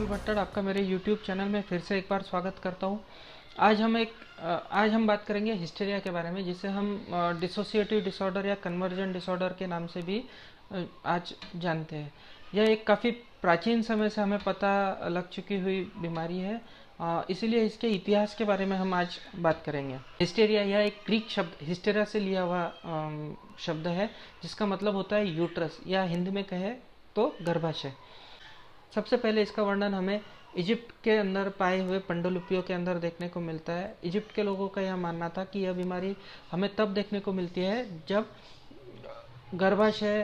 राहुल भट्टड़ आपका मेरे YouTube channel में फिर से एक बार स्वागत करता हूँ। आज हम बात करेंगे हिस्टेरिया के बारे में, जिसे हम डिसोसिएटिव डिसऑर्डर या कन्वर्जन डिसऑर्डर के नाम से भी आज जानते हैं। यह एक काफ़ी प्राचीन समय से हमें पता लग चुकी हुई बीमारी है, इसीलिए इसके इतिहास के बारे में हम आज बात करेंगे। हिस्टेरिया यह एक ग्रीक शब्द हिस्टेरा से लिया हुआ शब्द है, जिसका मतलब होता है यूट्रस, या हिंदी में कहे तो गर्भाशय। सबसे पहले इसका वर्णन हमें इजिप्ट के अंदर पाए हुए पांडुलिपियों के अंदर देखने को मिलता है। इजिप्ट के लोगों का यह मानना था कि यह बीमारी हमें तब देखने को मिलती है जब गर्भाशय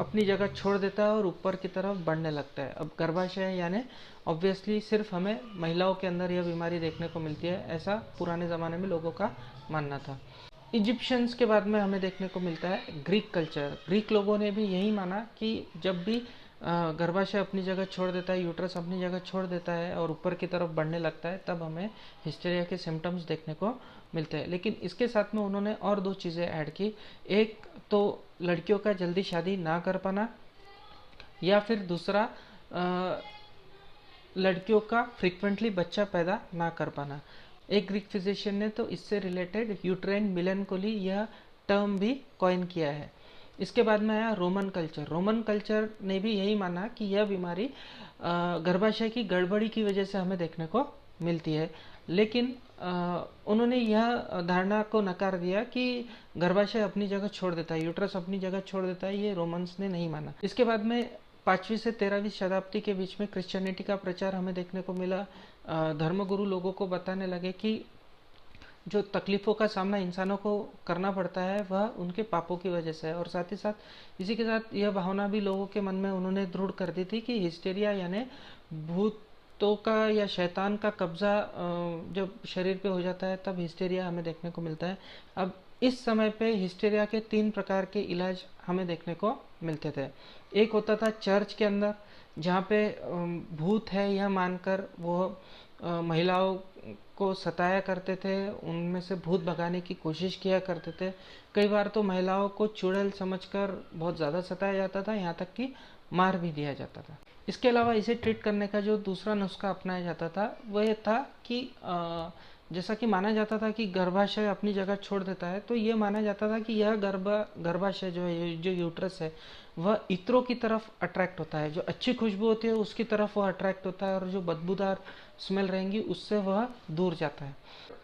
अपनी जगह छोड़ देता है और ऊपर की तरफ बढ़ने लगता है। अब गर्भाशय यानी ऑब्वियसली सिर्फ हमें महिलाओं के अंदर यह बीमारी देखने को मिलती है, ऐसा पुराने ज़माने में लोगों का मानना था। इजिप्शियंस के बाद में हमें देखने को मिलता है ग्रीक कल्चर। ग्रीक लोगों ने भी यही माना कि जब भी गर्भाशय अपनी जगह छोड़ देता है, यूट्रस अपनी जगह छोड़ देता है और ऊपर की तरफ बढ़ने लगता है, तब हमें हिस्टेरिया के सिम्टम्स देखने को मिलते हैं। लेकिन इसके साथ में उन्होंने और दो चीज़ें ऐड की। एक तो लड़कियों का जल्दी शादी ना कर पाना, या फिर दूसरा लड़कियों का फ्रिक्वेंटली बच्चा पैदा ना कर पाना। एक ग्रीक फिजिशियन ने तो इससे रिलेटेड यूट्रेन मिलेनकोली यह टर्म भी कॉइन किया है। इसके बाद में आया रोमन कल्चर। रोमन कल्चर ने भी यही माना कि यह बीमारी गर्भाशय की गड़बड़ी की वजह से हमें देखने को मिलती है, लेकिन उन्होंने यह धारणा को नकार दिया कि गर्भाशय अपनी जगह छोड़ देता है, यूट्रस अपनी जगह छोड़ देता है। ये रोमन्स ने नहीं माना। इसके बाद में 5वीं से 13वीं शताब्दी के बीच में क्रिश्चियनिटी का प्रचार हमें देखने को मिला। धर्मगुरु लोगों को बताने लगे कि जो तकलीफ़ों का सामना इंसानों को करना पड़ता है वह उनके पापों की वजह से है, और साथ ही साथ इसी के साथ यह भावना भी लोगों के मन में उन्होंने दृढ़ कर दी थी कि हिस्टेरिया यानी भूतों का या शैतान का कब्जा जब शरीर पे हो जाता है तब हिस्टेरिया हमें देखने को मिलता है। अब इस समय पे हिस्टेरिया के 3 प्रकार के इलाज हमें देखने को मिलते थे। एक होता था चर्च के अंदर, जहाँ पे भूत है यह मानकर वो महिलाओं को सताया करते थे, उनमें से भूत भगाने की कोशिश किया करते थे। कई बार तो महिलाओं को चुड़ैल समझकर बहुत ज़्यादा सताया जाता था, यहाँ तक कि मार भी दिया जाता था। इसके अलावा इसे ट्रीट करने का जो दूसरा नुस्खा अपनाया जाता था वह यह था कि जैसा कि माना जाता था कि गर्भाशय अपनी जगह छोड़ देता है, तो ये माना जाता था कि यह गर्भाशय जो है, जो यूट्रस है, वह इत्रों की तरफ अट्रैक्ट होता है। जो अच्छी खुशबू होती है उसकी तरफ वह अट्रैक्ट होता है, और जो बदबूदार स्मेल रहेंगी उससे वह दूर जाता है।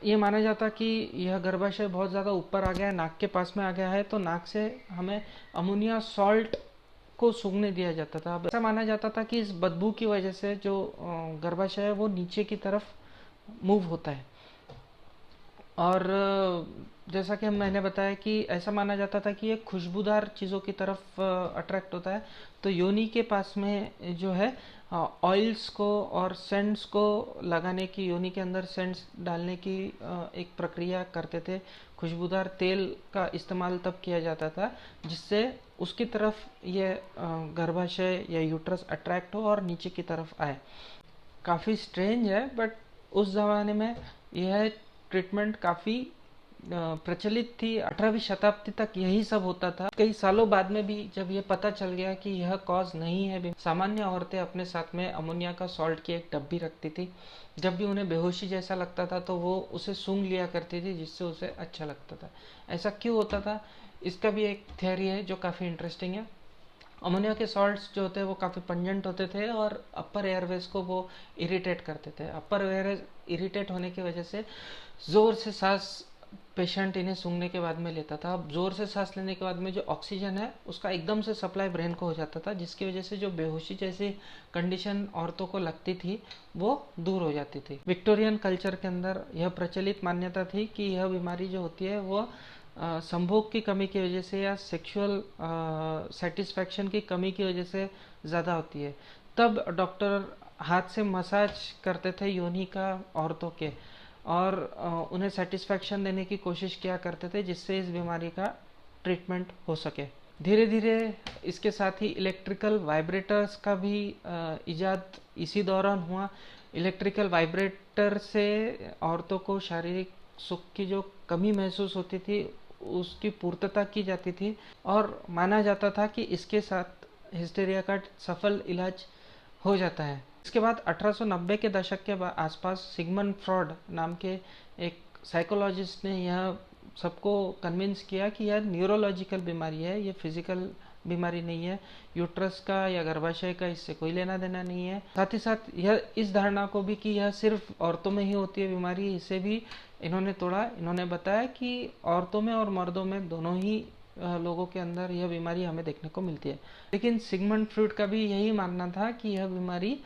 ये माना जाता कि यह गर्भाशय बहुत ज़्यादा ऊपर आ गया है, नाक के पास में आ गया है, तो नाक से हमें अमोनिया सॉल्ट को सूंघने दिया जाता था। अब ऐसा माना जाता था कि इस बदबू की वजह से जो गर्भाशय है वो नीचे की तरफ मूव होता है। और जैसा कि मैंने बताया कि ऐसा माना जाता था कि ये खुशबूदार चीज़ों की तरफ अट्रैक्ट होता है, तो योनि के पास में जो है ऑयल्स को और सेंट्स को लगाने की, योनि के अंदर सेंट्स डालने की एक प्रक्रिया करते थे। खुशबूदार तेल का इस्तेमाल तब किया जाता था जिससे उसकी तरफ ये गर्भाशय या यूट्रस अट्रैक्ट हो और नीचे की तरफ आए। काफ़ी स्ट्रेंज है, बट उस ज़माने में यह ट्रीटमेंट काफ़ी प्रचलित थी। 18वीं शताब्दी तक यही सब होता था। कई सालों बाद में भी जब ये पता चल गया कि यह कॉज नहीं है, सामान्य औरतें अपने साथ में अमोनिया का सॉल्ट की एक डब्बी रखती थी। जब भी उन्हें बेहोशी जैसा लगता था तो वो उसे सूंघ लिया करती थी, जिससे उसे अच्छा लगता था। ऐसा क्यों होता था, इसका भी एक थियोरी है जो काफ़ी इंटरेस्टिंग है। अमोनिया के सॉल्ट्स जो होते हैं वो काफ़ी पंजेंट होते थे और अपर एयरवेज को वो इरिटेट करते थे। अपर एयरवेज इरिटेट होने की वजह से ज़ोर से सांस पेशेंट इन्हें सूंघने के बाद में लेता था। अब ज़ोर से सांस लेने के बाद में जो ऑक्सीजन है उसका एकदम से सप्लाई ब्रेन को हो जाता था, जिसकी वजह से जो बेहोशी जैसी कंडीशन औरतों को लगती थी वो दूर हो जाती थी। विक्टोरियन कल्चर के अंदर यह प्रचलित मान्यता थी कि यह बीमारी जो होती है वो संभोग की कमी की वजह से या सेक्सुअल सेटिस्फैक्शन की कमी की वजह से ज़्यादा होती है। तब डॉक्टर हाथ से मसाज करते थे योनि का औरतों के, और उन्हें सेटिस्फैक्शन देने की कोशिश किया करते थे, जिससे इस बीमारी का ट्रीटमेंट हो सके। धीरे धीरे इसके साथ ही इलेक्ट्रिकल वाइब्रेटर्स का भी इजाद इसी दौरान हुआ। इलेक्ट्रिकल वाइब्रेटर से औरतों को शारीरिक सुख की जो कमी महसूस होती थी उसकी पूर्तता की जाती थी, और माना जाता था कि इसके साथ हिस्टेरिया का सफल इलाज हो जाता है। इसके बाद 1890 के दशक के आसपास सिगमंड फ्रॉड नाम के एक साइकोलॉजिस्ट ने यह सबको कन्विंस किया कि यह न्यूरोलॉजिकल बीमारी है, ये फिजिकल बीमारी नहीं है, यूट्रस का या गर्भाशय का इससे कोई लेना देना नहीं है। साथ ही साथ यह इस धारणा को भी कि यह सिर्फ औरतों में ही होती है बीमारी, इसे भी इन्होंने तोड़ा। इन्होंने बताया कि औरतों में और मर्दों में दोनों ही लोगों के अंदर यह बीमारी हमें देखने को मिलती है। लेकिन सिगमंड फ्रॉइड का भी यही मानना था कि यह बीमारी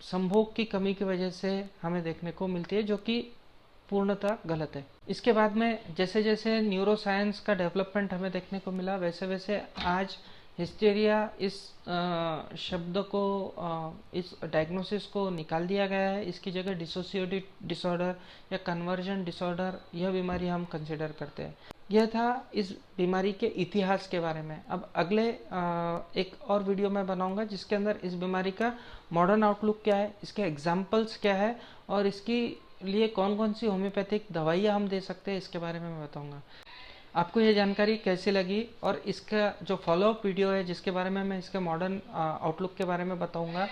संभोग की कमी की वजह से हमें देखने को मिलती है, जो कि पूर्णतः गलत है। इसके बाद में जैसे जैसे न्यूरो साइंस का डेवलपमेंट हमें देखने को मिला, वैसे वैसे आज हिस्टेरिया इस शब्द को, इस डायग्नोसिस को निकाल दिया गया है। इसकी जगह डिसोसिएटिव डिसऑर्डर या कन्वर्जन डिसऑर्डर यह बीमारी हम कंसिडर करते हैं। यह था इस बीमारी के इतिहास के बारे में। अब अगले एक और वीडियो मैं बनाऊंगा जिसके अंदर इस बीमारी का मॉडर्न आउटलुक क्या है, इसके एग्जाम्पल्स क्या है और इसकी लिए कौन कौन सी होम्योपैथिक दवाइयाँ हम दे सकते हैं, इसके बारे में मैं बताऊंगा। आपको यह जानकारी कैसी लगी और इसका जो फॉलोअप वीडियो है जिसके बारे में मैं इसके मॉडर्न आउटलुक के बारे में बताऊंगा,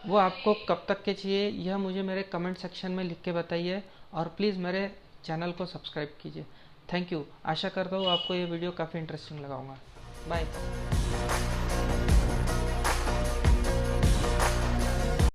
वो आपको कब तक के चाहिए यह मुझे मेरे कमेंट सेक्शन में लिख के बताइए और प्लीज़ मेरे चैनल को सब्सक्राइब कीजिए। Thank you. आशा करता हूँ आपको ये वीडियो काफ़ी इंटरेस्टिंग लगाऊंगा। बाय।